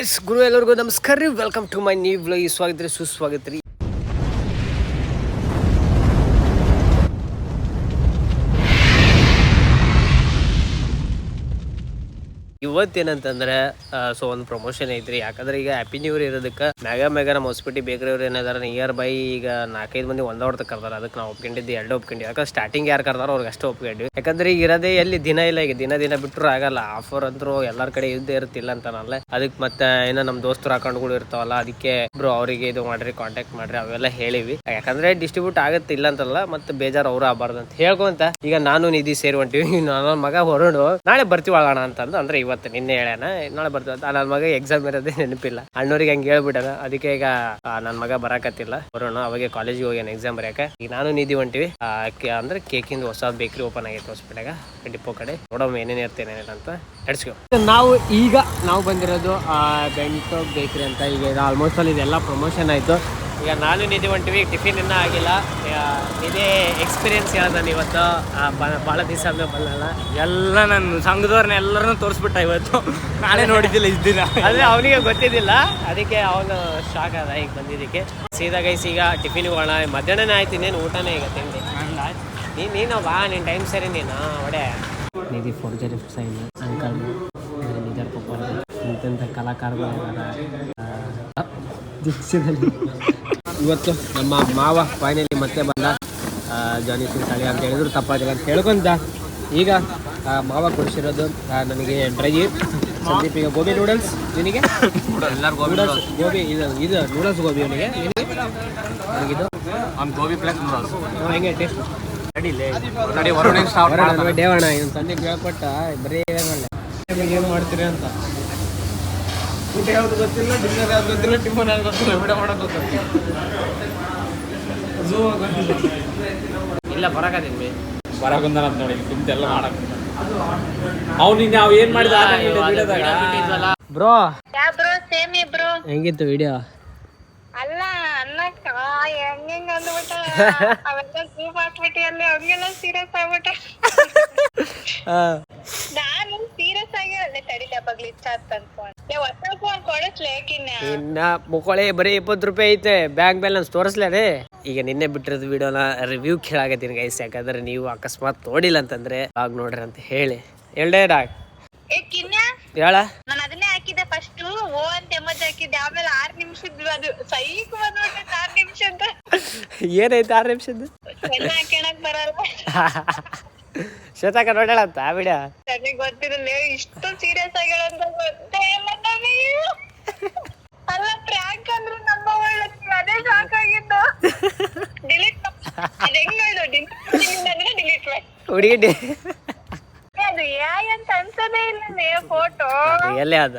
Guys ಗುರು ಎಲ್ಲರಿಗೂ ನಮಸ್ಕಾರ ರೀ. Welcome to my new vlog. ಸ್ವಾಗತ ರೀ, ಸುಸ್ವಾಗತ ರೀ. ಇವತ್ತೇನಂತಂದ್ರೆ ಒಂದು ಪ್ರಮೋಷನ್ ಐತ್ರಿ. ಯಾಕಂದ್ರೆ ಈಗ ಹ್ಯಾಪಿ ನ್ಯೂ ಇಯರ್ ಇರೋದಕ್ಕೆ ಮ್ಯಾಗ ನಮ್ಮ ಹೊಸಪೇಟೆ ಬೇಕ್ರಿ ಅವ್ರು ಏನಾದಾರ ನಿಯರ್ ಬೈ ಈಗ 4-5 ಮಂದಿ ಒಂದ ಹೊಡ್ತ ಕರ್ದಾರ. ಅದಕ್ಕೆ ನಾವು ಒಪ್ಕೊಂಡಿದ್ದು 2 ಒಪ್ಕೊಂಡಿ. ಯಾಕಂದ್ರೆ ಸ್ಟಾರ್ಟಿಂಗ್ ಯಾರು ಕರ್ದಾರೋ ಅವ್ರಿಗೆ ಅಷ್ಟೇ ಒಪ್ಕೊಂಡ್ವಿ. ಯಾಕಂದ್ರೆ ಈಗ ಇರೋದೇ ಎಲ್ಲಿ ದಿನ ಇಲ್ಲ, ಈಗ ದಿನ ಬಿಟ್ಟರು ಆಗಲ್ಲ. ಆಫರ್ ಅಂತೂ ಎಲ್ಲರ ಕಡೆ ಇದ್ದೇ ಇರುತ್ತಿಲ್ಲ ಅಂತಾನಲ್ಲ. ಅದಕ್ಕೆ ಮತ್ತೆ ಏನೋ ನಮ್ಮ ದೋಸ್ತರ ಅಕೌಂಟ್ಗಳು ಇರ್ತಾವಲ್ಲ, ಅದಕ್ಕೆ ಬ್ರೋ ಅವರಿಗೆ ಇದು ಮಾಡ್ರಿ, ಕಾಂಟ್ಯಾಕ್ಟ್ ಮಾಡ್ರಿ ಅವೆಲ್ಲ ಹೇಳಿವಿ. ಯಾಕಂದ್ರೆ ಡಿಸ್ಟ್ರಿಬ್ಯೂಟ್ ಆಗತ್ತೆ ಇಲ್ಲ ಅಂತಲ್ಲ, ಮತ್ತೆ ಬೇಜಾರು ಅವ್ರು ಆಗಬಾರ್ದು ಅಂತ ಹೇಳ್ಕೊಂತ ಈಗ ನಾನು ನಿಧಿ ಸೇರಿ ಹೊಂಟಿವಿ. ನನ್ನ ಮಗ ಹೊರಡು ನಾಳೆ ಬರ್ತೀವಳಣ ಅಂತಂದು, ಅಂದ್ರೆ ಇವತ್ತು ನಿನ್ನೆ ಹೇಳ್ಯಾನ ನಾಳೆ ಬರ್ತೀವಿ ಅಂತ. ನನ್ನ ಮಗ ಎಕ್ಸಾಮ್ ಇರೋದೇ ನೆನಪಿಲ್ಲ. ಅಣ್ಣವ್ರಿಗೆ ಹಂಗೆ ಹೇಳ್ಬಿಟ್ಟಾನ. ಅದಕ್ಕೆ ಈಗ ನನ್ನ ಮಗ ಬರಾಕತ್ತಿಲ್ಲ, ಬರೋಣ. ಅವಾಗ ಕಾಲೇಜಿಗೆ ಹೋಗ್ಯಾನ ಎಕ್ಸಾಮ್ ಬರೆಯಕ. ಈಗ ನಾನು ನಿಧಿ ಹೊಂಟಿವಿ. ಅಂದ್ರೆ ಕೇಕಿಂದ ಹೊಸ ಬೇಕ್ರಿ ಓಪನ್ ಆಗೈತೆ ಹೊಸಪೇಟೆಗ, ಡಿಪೋ ಕಡೆ. ನೋಡೋಣ ಏನೇನು ಇರ್ತೇನೆ ಅಂತ ನಡ್ಸ್ಕೊ. ನಾವು ಬಂದಿರೋದು ಬೆಂಟೋ ಬೇಕ್ರಿ ಅಂತ. ಈಗ ಆಲ್ಮೋಸ್ಟ್ ಅಲ್ಲಿ ಇದೆಲ್ಲ ಪ್ರಮೋಷನ್ ಆಯ್ತು. ಈಗ ನಾನು ನಿಧಿ ಹೊಂಟಿವಿ. ಟಿಫಿನ್ ಇನ್ನೂ ಆಗಿಲ್ಲ. ಇದೇ ಎಕ್ಸ್ಪೀರಿಯನ್ಸ್ ಹೇಳ್ದಾನೆ ಇವತ್ತು. ಭಾಳ ದಿವಸ ಆದ್ಮೇಲೆ ಬಂದಲ್ಲ. ಎಲ್ಲ ನನ್ನ ಸಂಘದವ್ರನ್ನ ಎಲ್ಲರನ್ನೂ ತೋರಿಸ್ಬಿಟ್ಟ ಇವತ್ತು. ನಾನೇ ನೋಡಿದ್ದಿಲ್ಲ ಇಷ್ಟು ದಿನ. ಅಂದರೆ ಅವನಿಗೆ ಗೊತ್ತಿದ್ದಿಲ್ಲ, ಅದಕ್ಕೆ ಅವನು ಶಾಕ್ ಆದ ಈಗ ಬಂದಿದ್ದಕ್ಕೆ. ಸೀದಾ ಗೈಸ್ ಈಗ ಟಿಫಿನ್ ಹೋಗೋಣ. ಮಧ್ಯಾಹ್ನನೇ ಆಯ್ತು, ಇನ್ನೇನು ಊಟನೇ ಈಗ ತಿಂಡಿ. ನೀನು ಬಾ, ನಿನ್ನ ಟೈಮ್ ಸರಿ. ನೀನು ಒಡೆ ನಿಧಿ ಫೋರ್ಜರಿ ಸೈನ್ ಅಂಕಲ್ ನಿಜರ್ ಪಪ್ಪ ಇಂಥ ಕಲಾಕಾರಗಳು ದೀಕ್ಷದಲ್ಲಿ. ಇವತ್ತು ನಮ್ಮ ಮಾವ ಫೈನಲಿ ಮತ್ತೆ ಬಂದ. ಜಾನಿ ಸಿಂಗ್ ತಳಿ ಅಂತ ಹೇಳಿದ್ರು ತಪ್ಪಾಗಿಲ್ಲ ಅಂತ ಹೇಳ್ಕೊಂತ. ಈಗ ಮಾವ ಕೊಡಿಸಿರೋದು ನನಗೆ ಡ್ರೈ, ಸಂದೀಪಿಗೆ ಗೋಬಿ ನೂಡಲ್ಸ್, ನಿನಗೆ ನೂಡಲ್ಸ್ ಗೋಬಿ, ಇದು ನೂಡಲ್ಸ್ ಗೋಬಿ ಅವನಿಗೆ, ನನಗಿದು ಗೋಬಿ ಪ್ಲಸ್ ನೂಡಲ್ಸ್. ಹೆಂಗೆ ಟೇಸ್ಟ್ ಡೇವಣ ಇವನು ಸಂದೀಪ್ ಹೇಳ್ಕೊಟ್ಟ. ಬರೀ ಏನು ಮಾಡ್ತೀರಿ ಅಂತ. ಊಟ ಯಾವ್ದು ಗೊತ್ತಿಲ್ಲ, ಡಿನ್ನರ್ ಯಾವ್ದು ಗೊತ್ತಿಲ್ಲ, ಟಿಫನ್ ಯಾವ್ದು ಗೊತ್ತಿಲ್ಲ, ಊಟ ಮಾಡೋದು ಗೊತ್ತಿಲ್ಲ. ಇಲ್ಲ ಬರಕತ್ತೀನಿ ಬರಕಂದ ನೋಡಿ ಕುಂತೆಲ್ಲ ಮಾಡಕ್. ಅವ್ನು ನಾವು ಏನ್ ಮಾಡಿದ ಬ್ರೋ. ಸೇಮಿ ಬ್ರೋ ಹೆಂಗಿತ್ತು ವಿಡಿಯೋ? ಅಲ್ಲ ಅನ್ನಕ್ಕ ಹೆಂಗ ಅಂದ್ಬಿಟ್ಟ ಅವೆಲ್ಲ ಜೂಮ್ ಹಾಕ್ಬಿಟ್ಟಿ ಅಲ್ಲಿ ಹಂಗೆಲ್ಲ ಸೀರಿಯಸ್ ಆಗ್ಬಿಟ್ಟ. ನಾನು ಸೀರಿಯಸ್ ಆಗಿ ಅಲ್ಲೇ ತಡಿಲ ಬಗ್ಲಿ ಇಷ್ಟ ಅಂತ ಅನ್ಕೊಂಡೆ. ಹೊಸ ಫೋನ್ ಕೊಡಸ್ಲೇ ಇನ್ನ ಮುಕ್ಕೊಳೆ ಬರೀ 20 ರೂಪಾಯಿ ಐತೆ ಬ್ಯಾಂಕ್ ಬ್ಯಾಲೆನ್ಸ್ ತೋರಿಸ್ಲೇ. ಈಗ ನಿನ್ನೆ ಬಿಟ್ಟಿರೋದು ವಿಡಿಯೋನ ರಿವ್ಯೂ ಕೇಳಾಕತ್ತೀನಿ ಗೈಸ್. ಯಾಕಂದ್ರೆ ನೀವು ಅಕಸ್ಮಾತ್ ನೋಡಿಲ್ಲ ಅಂತಂದ್ರೆ ಆಗ ನೋಡ್ರಿ ಅಂತ ಹೇಳ್ದೆ ಡಾಕ್ ಹೇಳ. ನಾನು ಅದನ್ನೇ ಹಾಕಿದ್ದೆ ಫಸ್ಟ್ ಓ ಅಂತ ಎಮೋಜಿ ಹಾಕಿದ್ದೆ. ಆಮೇಲೆ 6 ನಿಮಿಷದ್ದು ಅದು ಸೈಕ್ ಬಂದ್ಬಿಟ್ಟೆ. 6 ನಿಮಿಷದ್ದು ಏನೈತೆ 6 ನಿಮಿಷದ್ದು ಹಾಕಣಕ್ ಬರಲ್ಲ. ಶ್ವೇತಾಕ ನೋಡ್ಯಾಳಂತ ಆ ವಿಡಿಯೋ. ನನಗೆ ಗೊತ್ತಿರಲ್ಲ ಇಷ್ಟು ಸೀರಿಯಸ್ ಆಗಿರೋಂತ ಗೊತ್ತೇ ಇಲ್ಲ ನನಗೆ. ಅಲ್ಲ ಪ್ರ್ಯಾಂಕ್ ಅಂದ್ರೆ ನಮ್ಮ ಅದೇ ಸಾಕಾಗಿದ್ದು. ಡಿಲೀಟ್ ಅದು ಹೆಂಗ ಡಿಲೀಟ್ ಹುಡುಗಿ ಅದು ಯಾಯ್ ಅಂತ ಅನ್ಸೋದೇ ಇಲ್ಲ ಫೋಟೋ. ಎಲ್ಲೇ ಅದ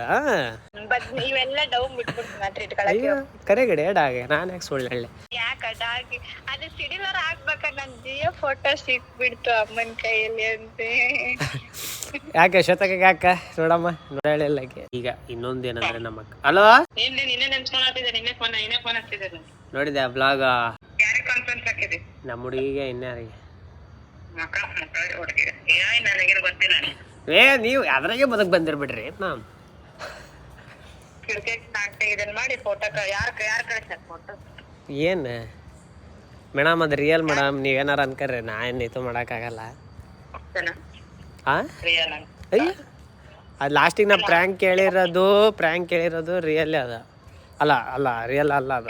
ಇವೆಲ್ಲ ಡೌನ್ ಬಿಟ್ಬಿಟ್ಟು ಮಾತ್ರ ಇಟ್ಕೊಳಕ್ಕೆ. ಕರೆಗಡೆ ಡಾಗೆ ನಾನು ಯಾಕೆ ಸುಳ್ಳು ಹೇಳಿ. ಯಾಕ ಡಾಗಿ ಅದು ಸಿಡಿಲರ್ ಹಾಕ್ಬೇಕ. ನನ್ ಜಿಯೋ ಫೋಟೋ ಸಿಕ್ಬಿಡ್ತು ಅಮ್ಮನ ಕೈಯಲ್ಲಿ ಅಂತೆ. ಯಾಕೆ ಶ್ವೇತಕ ಯಾಕ ನೋಡಮ್ಮ ನೋಡಕ್ಕೆ. ಈಗ ಇನ್ನೊಂದೇನಂದ್ರೆ ನಮ್ಮ ಹಲೋ ನಿನ್ನೆ ನೆನ್ಸ್ಕೊಂಡ್ತಿದ್ದೆ. ನಿನ್ನೆ ಫೋನ್ ಹಚ್ಚಿದ್ದೆ. ನೋಡಿದೆ ಬ್ಲಾಗ್. ಯಾರಿಗೆ ಕಾನ್ಫರೆನ್ಸ್ ಹಾಕಿದೆ? ನಮ್ಮ ಹುಡುಗಿಗೆ ಇನ್ಯಾರಿಗೆ ಗೊತ್ತಿಲ್ಲ. ನೀವು ಅದ್ರಾಗೆ ಬದಕ್ ಬಂದಿರ್ಬಿಡ್ರಿ. ಮಾಡಿ ಫೋಟೋ ಯಾರು ಕಳಿಸ್ತಾರೆ ಫೋಟೋ? ಏನ್ ಮೇಡಮ್ ಅದು ರಿಯಲ್ ಮೇಡಮ್. ನೀವೇನಾರ ಅನ್ಕರ್ರಿ, ನಾ ಏನು ಇದು ಮಾಡೋಕ್ಕಾಗಲ್ಲ. ಅಯ್ಯ ಅದು ಲಾಸ್ಟಿಗೆ ನಾ ಪ್ರ್ಯಾಂಕ್ ಕೇಳಿರೋದು ರಿಯಲ್ ಅದ. ಅಲ್ಲ ರಿಯಲ್ ಅಲ್ಲ ಅದು.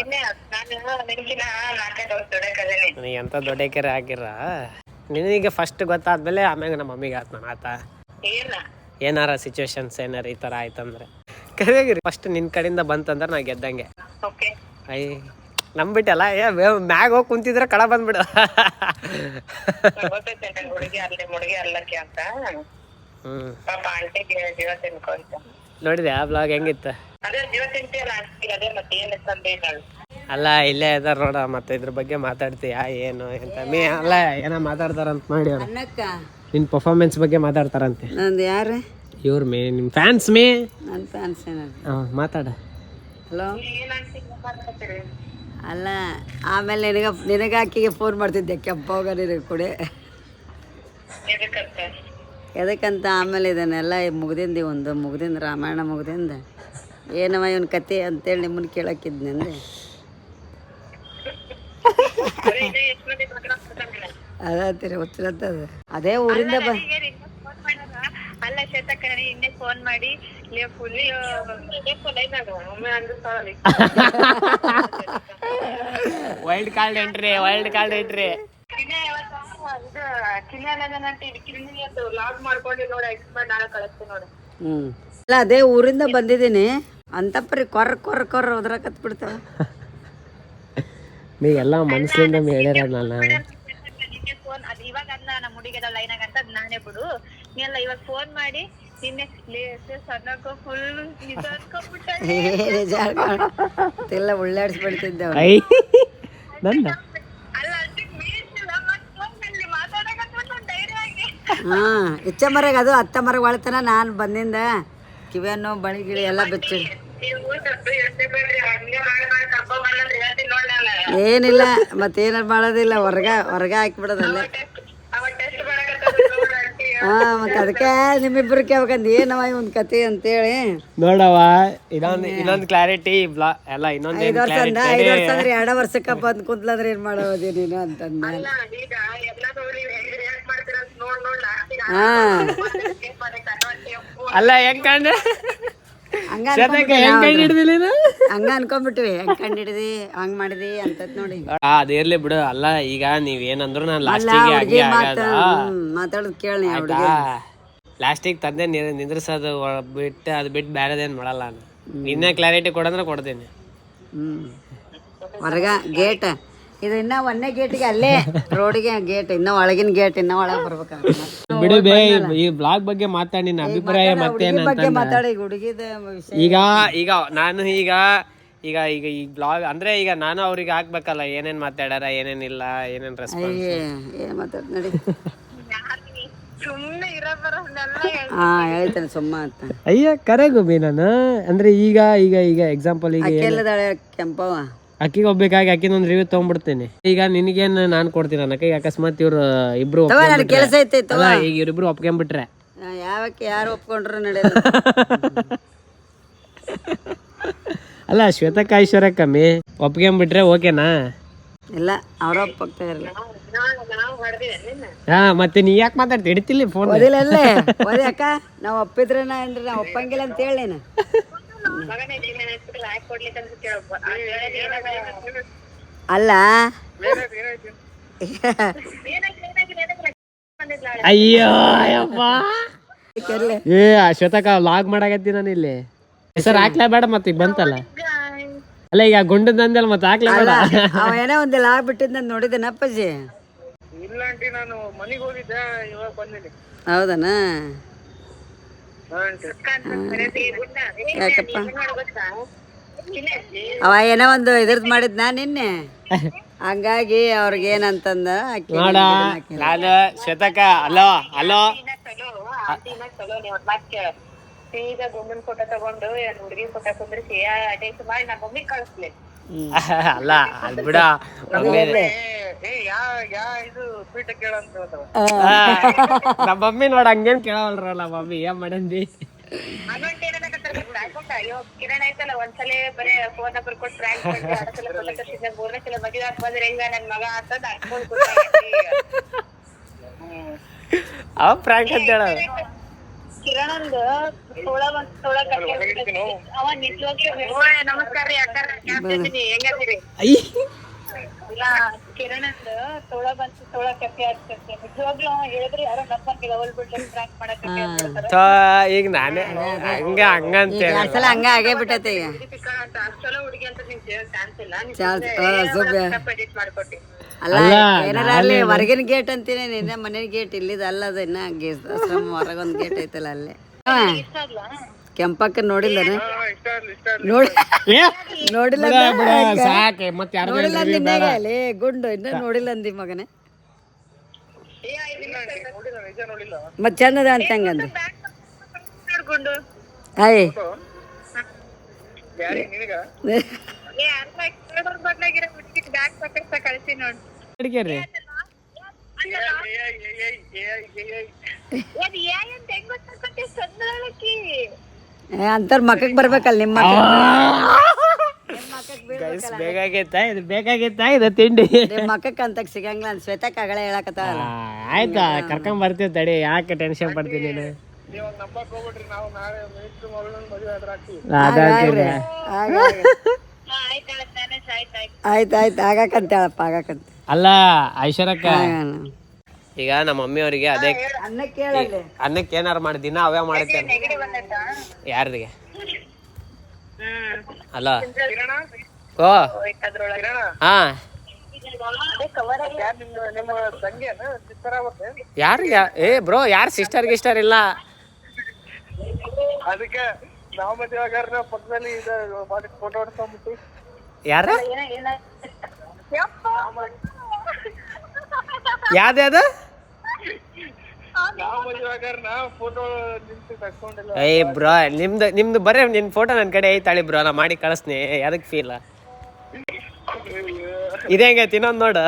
ನೀ ಎಂಥ ದೊಡ್ಡ ಕೆರೆ ಹಾಕಿರ. ನಿನಗೆ ಫಸ್ಟ್ ಗೊತ್ತಾದ್ಮೇಲೆ ಆಮ್ಯಾಗ ನಮ್ಮ ಮಮ್ಮಿಗೆ ಆತ ನಾನು ಆತ ಏನಾರ ಸಿಚುವೇಶನ್ಸ್ ಏನಾರ ಈ ಥರ ಆಯ್ತಂದ್ರೆ ಕರೆಯಾಗಿರಿ. ಫಸ್ಟ್ ನಿನ್ನ ಕಡೆಯಿಂದ ಬಂತಂದ್ರೆ ನಾ ಗೆದ್ದಂಗೆ. ಅಯ್ಯ ನಂಬಿಟ್ಟಲ್ಲ, ಮ್ಯಾಗ ಹೋಗಿ ಕುಂತಿದ್ರೆ ಕಳ ಬಂದ್ಬಿಡ. ನೋಡಿದೆ ಆ ಬ್ಲಾಗ್ ಹೆಂಗಿತ್ತು? ಅಲ್ಲ ಇಲ್ಲೇ ಇದಾರ ನೋಡ. ಮತ್ತೆ ಇದ್ರ ಬಗ್ಗೆ ಮಾತಾಡ್ತೀಯ ಏನು ಅಂತ ಅಲ್ಲ ಏನೋ ಮಾತಾಡ್ತಾರಂತ ಮಾಡಿ. ನಿನ್ ಪರ್ಫಾರ್ಮೆನ್ಸ್ ಬಗ್ಗೆ ಮಾತಾಡ್ತಾರಂತೆ. ನಂದು ಯಾರು? ಇವ್ರ ನಿಮ್ ಫ್ಯಾನ್ಸ್ ನನ್ನ ಫ್ಯಾನ್ಸ್ ಮಾತಾಡ. ಹಲೋ ಅಲ್ಲ ಆಮೇಲೆ ನಿನಗೆ ಆಕಿಗೆ ಫೋನ್ ಮಾಡ್ತಿದ್ದೆ ಕೆಂಪೋಗ ನಿನಗೆ ಕೊಡಿ ಎದಕ್ಕಂತ. ಆಮೇಲೆ ಇದನ್ನೆಲ್ಲ ಮುಗ್ದಿಂದ ರಾಮಾಯಣ ಮುಗ್ದಿಂದ ಏನವ ಇವನ್ ಕತೆ ಅಂತೇಳಿ ನಿಮ್ಮನ್ನ ಕೇಳಕ್ಕಿದ್ನಿ ಅಂದ್ರೆ ಅದಾತೀರಿ ಹುಚ್ಚರತ್ತದ ಅದೇ ಊರಿಂದ ಅಲ್ಲ ಶ್ವೇತಕ್ಕ ಇನ್ನೇ ಫೋನ್ ಮಾಡಿ ವೈಲ್ಡ್ ಕಾರ್ಡ್ ಎಂಟ್ರಿ ಲಾಗ್ ಮಾಡ್ಕೊಂಡು ನೋಡಿ ಎಕ್ಸ್ಪರ್ಟ್ ನಾಳೆ ಕಳಿಸ್ತೀನಿ ನೋಡಿ. ಅಲ್ಲ ಅದೇ ಊರಿಂದ ಬಂದಿದ್ದೀನಿ ಅಂತಪ್ರಿ ಕೊರ್ರ ಹೋದ್ರಕತ್ ಬಿಡ್ತಾವ ನೀ ಎಲ್ಲ ಮನಸ್ಸಿಂದ ಹೇಳ್ಯಾರ ನಾನು ನಿನ್ನೆ ಫೋನ್ ಅದು ಇವಾಗ ಅಲ್ಲ ನಮ್ಮ ಹುಡುಗಿದ ಲೈನ್ ಆಗಂತ ನಾನೇ ಬಿಡು ನೀಲ್ಲ ಇವಾಗ ಫೋನ್ ಮಾಡಿ ನಿನ್ನೆ ಸಣ್ಣಕ್ಕ ಫುಲ್ ನಿಜ ಅನ್ಕೊಂಡ್ಬಿಟ್ಟ. ಎಲ್ಲ ಉಳ್ಳಾಡ್ಸ್ಬಿಡ್ತಿದ್ದೆ ಐ ನಂದ ಅಲ್ಲ ಅದಕ್ಕೆ ಮೀರ್ಸಿಲ್ಲ ಮತ್ತೆ ಫೋನ್ ಮಾಡಿ ಮಾತಾಡಕತ್ತ ಧೈರ್ಯ ಆಗಿ ಇಚ್ಚ ಮರಗ ಅದು ಅತ್ತ ಮರಗ ಒಳತನ ನಾನು ಬಂದಿಂದ ಕಿವಿಯನ್ನು ಬಳಿ ಗಿಳಿ ಎಲ್ಲ ಬೆಚ್ಚಿ ಏನಿಲ್ಲ ಮತ್ತೇನಾರು ಮಾಡೋದಿಲ್ಲ ಹೊರಗ ಹಾಕಿಬಿಡೋದಲ್ಲೇ ಮತ್ತೆ ಅದಕ್ಕೆ ನಿಮ್ಮಿಬ್ಬರು ಕೇಳ್ಬೇಕಂದ ಏನವ ಒಂದು ಕತೆ ಅಂತೇಳಿ ನೋಡವ ಇನ್ನೊಂದು ಕ್ಲಾರಿಟಿ ಎಲ್ಲ ಇನ್ನೊಂದು 5 ವರ್ಷ ಅಂದ 5 ವರ್ಷ ಅಂದ್ರೆ 2 ವರ್ಷಕ್ಕ ಬಂದು ಕುಂತ್ಲಂದ್ರೆ ಏನ್ ಮಾಡೋದಿ ನೀನು ಅಂತಂದ ಅಲ್ಲ ಹೆಂಗ್ ಕಂಡ ಹಂಗ ಅನ್ಕೊಂಡ್ಬಿಟ್ವಿ ಹೆಂಗ್ ಕಂಡು ಹಿಡಿದಿ ಹಂಗ್ ಮಾಡಿದಿ ಅಂತ ನೋಡಿ ಅದಿರ್ಲಿ ಬಿಡು. ಅಲ್ಲ ಈಗ ನೀವೇನಂದ್ರು ನಾನು ಲಾಸ್ಟಿಗೆ ಮಾತಾಡೋದು ಕೇಳಿ ಲಾಸ್ಟಿಗೆ ತಂದೆ ನಿಂದ್ರಿಸೋದು ಬಿಟ್ಟು ಬೇರೆದೇನು ಮಾಡಲ್ಲ ನಾನು. ಇನ್ನೇ ಕ್ಲಾರಿಟಿ ಕೊಡಂದ್ರೆ ಕೊಡ್ತೀನಿ. ಹೊರಗ ಗೇಟ್ ಇದು ಇನ್ನ ಒಂದೇ ಗೇಟಿಗೆ ಅಲ್ಲೇ ರೋಡಿಗೆ ಗೇಟ್ ಇನ್ನ ಒಳಗಿನ ಗೇಟ್ ಇನ್ನ ಒಳಗೆ ಬರ್ಬೇಕು ಬಿಡು ಬೇ ಈ ಬ್ಲಾಗ್ ಬಗ್ಗೆ ಮಾತಾಡಿ ನಿನ್ನ ಅಭಿಪ್ರಾಯ ಮತ್ತೆ ಮಾತಾಡಿ ಹುಡುಗಿದ ವಿಷಯ. ಈಗ ನಾನು ಈಗ ಈ ಬ್ಲಾಗ್ ಅಂದ್ರೆ ಈಗ ನಾನು ಅವ್ರಿಗೆ ಹಾಕ್ಬೇಕಲ್ಲ ಏನೇನ್ ಮಾತಾಡಾರ ಏನೇನಿಲ್ಲ ಏನೇನ್ ರೆಸ್ಪಾನ್ಸ್ ಏನ್ ಮಾತಾಡ್ ನಡಿ ಸುಮ್ಮನೆ ಇರಬಾರಲ್ಲ ಹೇಳ್ತೇನೆ ಸುಮ್ಮ ಅಂತ ಅಯ್ಯ ಕರೆ ಗೋಬಿ ನಾನು ಅಂದ್ರೆ ಈಗ ಎಕ್ಸಾಂಪಲ್ ಈಗ ಎಲ್ಲದಾಳೆ ಕೆಂಪವ ಅಕ್ಕಿಗೆ ಹೋಗ್ಬೇಕಾಗಿ ಅಕ್ಕಿನೊಂದು ರಿವ್ಯೂ ತಗೊಂಡ್ಬಿಡ್ತೇನೆ. ಈಗ ನಿನಗೇನು ನಾನು ಕೊಡ್ತೀನಿ ಅನ್ನಕ್ಕೆ ಅಕಸ್ಮಾತ್ ಇವ್ರು ಇಬ್ರು ಕೆಲಸ ಐತೆ ಈಗ ಇವ್ರಿಬ್ರು ಒಪ್ಕೊಂಡ್ಬಿಟ್ರೆ ಯಾವಕ್ಕೆ ಯಾರು ಒಪ್ಕೊಂಡ್ರು ನಡೆಯೋದು ಅಲ್ಲ ಶ್ವೇತಕ್ಕ ಐಶ್ವರ್ಯ ಕಮ್ಮಿ ಒಪ್ಕೊಂಡ್ಬಿಟ್ರೆ ಓಕೆನಾ? ಇಲ್ಲ ಅವ್ರ ಒಪ್ಪಾಗ್ತಾ ಇರಲ್ಲ. ಹಾ ಮತ್ತೆ ನೀ ಯಾಕೆ ಮಾತಾಡ್ತಿ ಹಿಡಿತಿಲ್ಲ ಫೋನ್ ಓದಿಲ್ಲಲ್ಲೇ ಓದಿ ಅಕ್ಕ ನಾವು ಒಪ್ಪಿದ್ರನ ಅಂದ್ರೆ ನಾವು ಒಪ್ಪಂಗಿಲ್ಲ ಅಂತ ಹೇಳಿ ನೀನು ಅಲ್ಲ ಅಯ್ಯೋ ಶ್ವೇತಕ್ಕ ಲಾಗ್ ಮಾಡಾಕತ್ತಿ ನಾನು ಇಲ್ಲಿ ಹೆಸರು ಹಾಕ್ಲೇ ಬೇಡ ಮತ್ತೆ ಈಗ ಬಂತಲ್ಲ ಅಲ್ಲ ಈಗ ಗುಂಡದಂದಲ್ಲ ಮತ್ತೆ ಹಾಕ್ಲೇ ಬೇಡ. ಅವ ಏನೋ ಒಂದೆಲ್ಲ ಆಗ್ಬಿಟ್ಟಿದ್ ನಾನು ನೋಡಿದ್ದೇನೆ ಅಪ್ಪಾಜಿ. ಇಲ್ಲ ಆಂಟಿ ನಾನು ಮನೆಗೆ ಹೋಗಿದ್ದೆ ಇವಾಗ ಬಂದಿನಿ. ಹೌದನ ಯಾಕಪ್ಪ ಅವ ಏನೋ ಒಂದು ಇದ್ರದ್ ಮಾಡಿದ್ನ ನಿನ್ನೆ ಹಂಗಾಗಿ ಅವ್ರಿಗೆ ಏನಂತಂದ ನೋಡ ನಾನು ಶ್ವೇತಕ್ಕ ಅಲೋ ಸೀದಾ ಗುಂಡನ್ ಫೋಟೋ ತಗೊಂಡು ಹುಡುಗಿ ಫೋಟೋ ಕುಂದ್ರಿಸಿ ಅಟೇಸ್ ಮಾಡಿ ನಮ್ಮ ಮಮ್ಮಿ ಕಳಿಸ್ಲಿ. ಅಲ್ಲ ಅದ್ ಬಿಡ ಇದು ಪೀಠ ಕೇಳಂತ ನಮ್ಮ ಮಮ್ಮಿ ನೋಡ ಹಂಗೇನ್ ಕೇಳವಲ್ರಲ್ಲ ಮಮ್ಮಿ ಏನ್ ಮಾಡಂದಿ ಅಯ್ಯೋ ಕಿರಣ್ ಆಯ್ತಲ್ಲ ಒಂದ್ಸಲ ಬರೀ ಫೋನ್ ನಂಬರ್ ಕೊಟ್ಟು ಟ್ರ್ಯಾಕ್ ಮಾಡಿ 2 ಸಲ ಫೋಟೋ ತರ್ಸಿದ್ದೆ 3ನೇ ಸಲ ಮದುವೆ ಆಗಿ ಬಂದ್ರೆ ಹೆಂಗ ನನ್ ಮಗ ಅಂತಂದ್ ಅನ್ಕೊಂಡ್ ಅವ ಪ್ರಾಂಕ್ ಅಂತ ಹೇಳ ಕಿರಣಂದು ತೋಳ ಅವ ನಿಜವಾಗ್ಲೂ ನಮಸ್ಕಾರ ರೀ ಅಕ್ಕ ಹೆಂಗದಿರಿ? ಇಲ್ಲ ಕಿರಣಂದು ತೋಳ ಕಪ್ಪೆ ಆಗ್ತೈತೆ ನಿಜವಾಗ್ಲೂ ಅವ ಹೇಳಿದ್ರೆ ಯಾರೋ ನಂಬರ್ಗೆ ಅವಲ್ ಬಿಟ್ಟು ಟ್ರ್ಯಾಕ್ ಮಾಡಕ್ಕೆ ಈಗ ನಾನೇ ಹಂಗಂತ ಸಲ ಹಂಗ ಆಗೇ ಬಿಟ್ಟೈತೆ ಈಗ ಚಲೋ ಹುಡುಗಿ ಅಂತ ನಿನ್ ಚಾನ್ಸ್ ಎಡಿಟ್ ಮಾಡ್ಕೊಟ್ಟಿ. ಅಲ್ಲ ಏನಾರ ಅಲ್ಲಿ ಹೊರಗಿನ ಗೇಟ್ ಅಂತೀನಿ ನಿನ್ನೆ ಮನೆ ಗೇಟ್ ಇಲ್ಲಿದ ಅಲ್ಲ ಅದ ಇನ್ನ ಆಶ್ರಮ ಹೊರಗೊಂದ್ ಗೇಟ್ ಐತಲ್ಲ ಅಲ್ಲೇ ಕೆಂಪಕ್ಕ ನೋಡಿಲ್ಲ ನೋಡಿಲ್ಲ ಅಲ್ಲಿ ಗುಂಡು ಇನ್ನ ನೋಡಿಲ್ಲ ಅಂದಿ ಮಗನೇ ಮತ್ ಚಂದದ ಅಂತ ಹಂಗಂದಿ ಅಯ್ಯ ಕಳ್ಸಿ ನೋಡ್ ಅಂತವ್ರ ಮಕ್ಕಕ್ಕೆ ಬರ್ಬೇಕಲ್ಲ ನಿಮ್ಮ ಬೇಕಾಗೈತಾ ಇದು ತಿಂಡಿ ನಿಮ್ಮ ಮಕ್ಕಕ್ಕೆ ಅಂತಕ್ ಸಿಗಂಗಿಲ್ಲ ಅಂತ ಶ್ವೇತಕ್ಕೆ ಆಗಲೇ ಹೇಳಕತ್ತಾಳ. ಆಯ್ತಾ ಕರ್ಕೊಂಡ್ ಬರ್ತೀವಿ ತಡಿ, ಯಾಕೆ ಟೆನ್ಷನ್ ಪಡ್ತೀನಿ ನೀನು. ಆಯ್ತಾಯ್ತು ಆಗಕಂತ ಹೇಳಪ್ಪ ಆಗಕಂತ. ಅಲ್ಲ ಐಶ್ವರ್ಯಕ್ಕ, ಈಗ ನಮ್ಮ ಮಮ್ಮಿ ಅವರಿಗೆ ಅದೇ ಅನ್ನಕ್ಕೆ ಕೇಳಲ್ಲಿ ಅನ್ನಕ್ಕೆ ಏನಾರು ಮಾಡಿ ದಿನ ಅವೇ ಮಾಡುತ್ತೇನೆ. ಯಾರಿಗೆ ಅಲ್ಲ ಓ ಹಾ ಯಾರು ಏ ಬ್ರೋ ಯಾರು ಸಿಸ್ಟರ್ ಗಿಸ್ಟರ್ ಇಲ್ಲ. ಅದಕ್ಕೆ ನಾವು ಮದುವೆ ಪಕ್ಕದಲ್ಲಿ ಫೋಟೋ ಹೊಡ್ಕೊಂಡ್ಬಿಟ್ಟು ಯಾರ ಯಾವ್ದು ಫೋಟೋ ನಿಂತು ತಕ್ಕೊಂಡಿಲ್ಲ. ಏಯ್ ಬ್ರೋ ನಿಮ್ದು ಬರೇ ನಿನ್ ಫೋಟೋ ನನ್ನ ಕಡೆ ಐತಾಳಿ ಬ್ರೋ, ನಾ ಮಾಡಿ ಕಳಿಸ್ನಿ. ಅದಕ್ಕೆ ಫೀಲ್ ಇದೆ ಹೆಂಗೈತಿ ಇನ್ನೊಂದು ನೋಡು.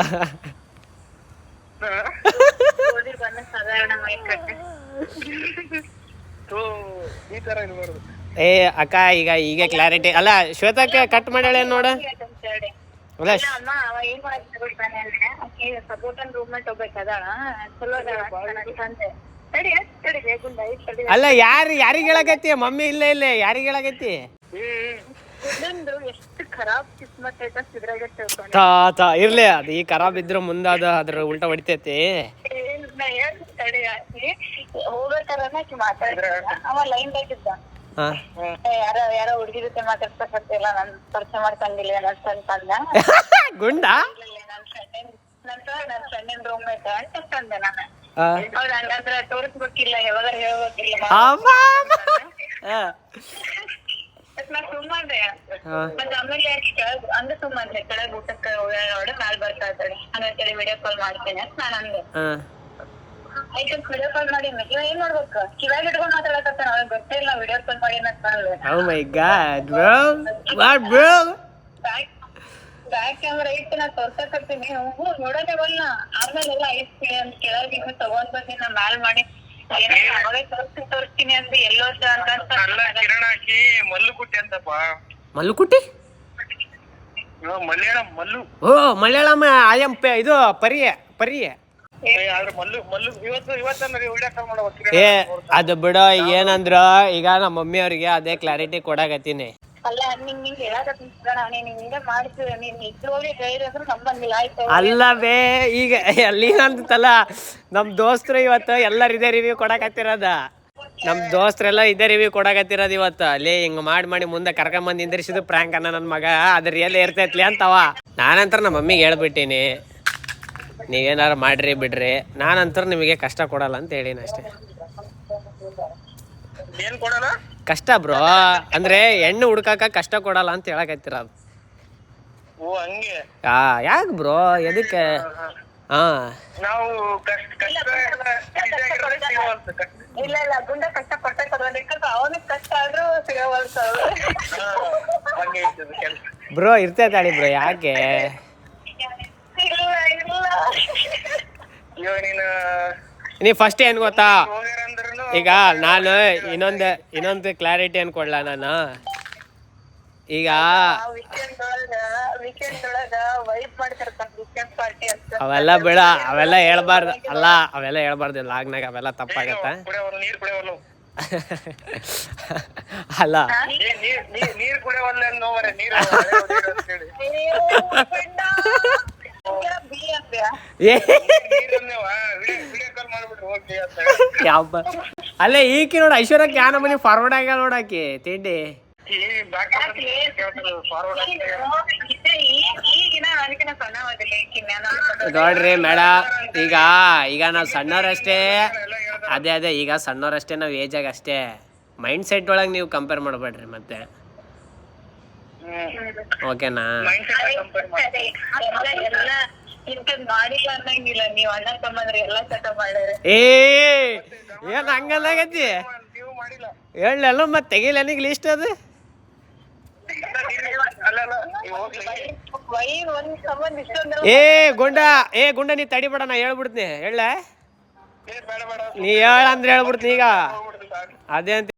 ಈ ತರ ಇರ್ಬಾರ್ದು. ಏ ಅಕ್ಕ ಈಗ ಕ್ಲಾರಿಟಿ ಅಲ್ಲ, ಶ್ವೇತಕ್ಕೆ ಕಟ್ ಮಾಡ್ಯಾಳೆ ನೋಡ. ಅಲ್ಲ ಅಲ್ಲ ಯಾರಿಗೆ ಹೇಳಕತ್ತಿ? ಮಮ್ಮಿ ಇಲ್ಲ ಯಾರಿಗೆ ಹೇಳಕತ್ತಿ? ಇರ್ಲಿ, ಅದು ಈ ಖರಾಬ್ ಇದ್ರು ಮುಂದ ಅದ್ರ ಉಲ್ಟಾ ಹೊಡಿತೈತಿ. ಯಾರೋ ಹುಡುಗಿ ಜೊತೆ ಮಾತಾಡ್ಸಕ್ಕಿಲ್ಲ, ನನ್ ಪರಿಚಯ ಮಾಡ್ಕೊಂಡಿಲ್ಲ ಗುಂಡ ನನ್ ಫ್ರೆಂಡಿನ ರೂಮ್ಮೇಟ್ ಅಂತಂದೆ ನಾನು. ಹೌದ, ಹಂಗಂದ್ರೆ ತೋರಿಸ್ಬೇಕಿಲ್ಲ, ಯಾವಾಗ ಹೇಳ್ಬೇಕಿಲ್ಲ. ನಾನ್ ಸುಮ್ಮನೆ ಮತ್ತೆ ಆಮೇಲೆ ಅಂದ್ರೆ ಸುಮ್ಮನೆ ಕೆಳಗ್ ಊಟಕ್ಕೆ ನೋಡಿ ಮ್ಯಾಲ್ ಬರ್ತಾ ಇದ್ದಾಳೆ, ಹಂಗಂತೇಳಿ ವಿಡಿಯೋ ಕಾಲ್ ಮಾಡ್ತೇನೆ ಅಂತ ನಾನು ಅಂದೆ. ಆಯ್ತು ವಿಡಿಯೋ ಕಾಲ್ ಮಾಡಿ ಇವ ಏನ್ ಮಾಡ್ಬೇಕು, ಕಿವ್ಯಾಗ ಇಟ್ಕೊಂಡ್ ಮಾತಾಡಕತ್ತಾನ, ಅವ್ರಿಗೆ ಗೊತ್ತೇ ಇಲ್ಲ ವಿಡಿಯೋ ಕಾಲ್ ಮಾಡಿ ಅಂತ. Oh my god, bro. What, bro? Back camera ಇಟ್ಟು ನಾ ತೋರ್ಸಕತ್ತೀನಿ, ನೋಡೋದೇ ಬಲ್ಲ. ಆಮೇಲೆ ಎಲ್ಲ ಐತಿ ಅಂತ ಕೆಳಗೆ ಇನ್ನು ತಗೊಂಡ್ ಬಂದಿ ನಾ ಮ್ಯಾಲ್ ಮಾಡಿ ಅವೇ ತೋರಿಸ್ತೀನಿ ಅಂದ್ರೆ ಎಲ್ಲೋದ ಅಂತ. ಕಿರಣ ಹಾಕಿ ಮಲ್ಲುಕುಟ್ಟಿ ಅಂತಪ್ಪ. ಮಲ್ಲುಕುಟ್ಟಿ? ಮಲಯಾಳಂ ಮಲ್ಲು. ಓ ಮಲಯಾಳಂ ಆಯಂ ಇದು ಪರಿಯ ಏ ಅದು ಬಿಡ. ಏನಂದ್ರ ಈಗ ನಮ್ಮ ಮಮ್ಮಿ ಅವ್ರಿಗೆ ಅದೇ ಕ್ಲಾರಿಟಿ ಕೊಡಾಕತ್ತೀನಿ. ಅಲ್ಲವೇ ಈಗ ಅಲ್ಲಿ ಏನಂತಲ್ಲ, ನಮ್ ದೋಸ್ತರು ಇವತ್ತು ಎಲ್ಲರ ಇದೇ ರಿವ್ಯೂ ಕೊಡಕತ್ತಿರೋದ. ನಮ್ ದೋಸ್ತರೆಲ್ಲ ಇದೇ ರಿವ್ಯೂ ಕೊಡಕತ್ತಿರೋದು ಇವತ್ತು. ಅಲ್ಲಿ ಹಿಂಗ್ ಮಾಡಿ ಮುಂದೆ ಕರ್ಕೊಂಬಂದ್ ನಿಂದಿರ್ಸಿದ್ದು ಪ್ರ್ಯಾಂಕ್ ಅನ್ನ ನನ್ ಮಗ, ಅದ್ರ ಎಲ್ಲ ಇರ್ತೈತ್ಲಿ ಅಂತವ. ನಾನಂತರ ನಮ್ಮ ಮಮ್ಮಿಗೆ ಹೇಳ್ಬಿಟ್ಟಿನಿ, ನೀವೇನಾರು ಮಾಡ್ರಿ ಬಿಡ್ರಿ, ನಾನಂತರ ನಿಮಗೆ ಕಷ್ಟ ಕೊಡಲ್ಲ ಅಂತ ಹೇಳಿನ ಅಷ್ಟೇ. ಕಷ್ಟ ಬ್ರೋ ಅಂದ್ರೆ ಹೆಣ್ಣು ಹುಡ್ಕಾಕ ಕಷ್ಟ ಕೊಡಲ್ಲ ಅಂತ ಹೇಳಕತ್ತಿರ. ಯಾಕ ಬ್ರೋ ಎದಕ್ಕೆ? ಇಲ್ಲ ಗುಂಡ ಕಷ್ಟ ಅವನಿಗೆ ಕಷ್ಟ ಆದ್ರೂ ಬ್ರೋ ಇರ್ತೈತಾಳಿ ಬ್ರೋ, ಯಾಕೆ ನೀ ಫಸ್ಟ್ ಏನ್ ಗೊತ್ತಾ, ಈಗ ನಾನು ಇನ್ನೊಂದು ಕ್ಲಾರಿಟಿ ಅನ್ಕೊಡ್ಲ. ನಾನು ಈಗ ಅವೆಲ್ಲ ಬೇಡ, ಅವೆಲ್ಲ ಹೇಳ್ಬಾರ್ದು. ಅಲ್ಲ ಅವೆಲ್ಲ ಹೇಳ್ಬಾರ್ದು ಲಾಗ್ನಾಗ, ಅವೆಲ್ಲ ತಪ್ಪಾಗತ್ತ. ಅಲ್ಲ ಅಲ್ಲೇ ಈಕಿ ನೋಡ ಐಶ್ವರ್ಯಕ್ಕೆ ಯಾ ನಮ್ಮನಿ ಫಾರ್ವರ್ಡ್ ಆಗ ನೋಡಾಕಿ ತಿಂಡಿ. ನೋಡ್ರಿ ಮೇಡಮ್, ಈಗ ನಾವ್ ಸಣ್ಣವ್ರಷ್ಟೇ. ಅದೇ ಈಗ ಸಣ್ಣವ್ರಷ್ಟೇ, ನಾವ್ ಏಜ್ ಆಗ ಅಷ್ಟೇ. ಮೈಂಡ್ ಸೆಟ್ ಒಳಗೆ ನೀವು ಕಂಪೇರ್ ಮಾಡ್ಬೇಡ್ರಿ ಮತ್ತೆ, ಓಕೆನಾ? ಏನ್ ಹಂಗಲ್ಲಾಗತಿ ಹೇಳಲ್ಲ ಮತ್ತೆ ತೆಗಿಲ್ಲ ನನಗೆ ಲಿಸ್ಟ್ ಅದು. ಗುಂಡ ನೀ ತಡಿಬೇಡ, ನಾ ಹೇಳ್ಬಿಡ್ತೀನಿ. ಹೇಳ ನೀ ಹೇಳ ಅಂದ್ರೆ ಹೇಳ್ಬಿಡ್ತೀನಿ ಈಗ ಅದೇ ಅಂತ.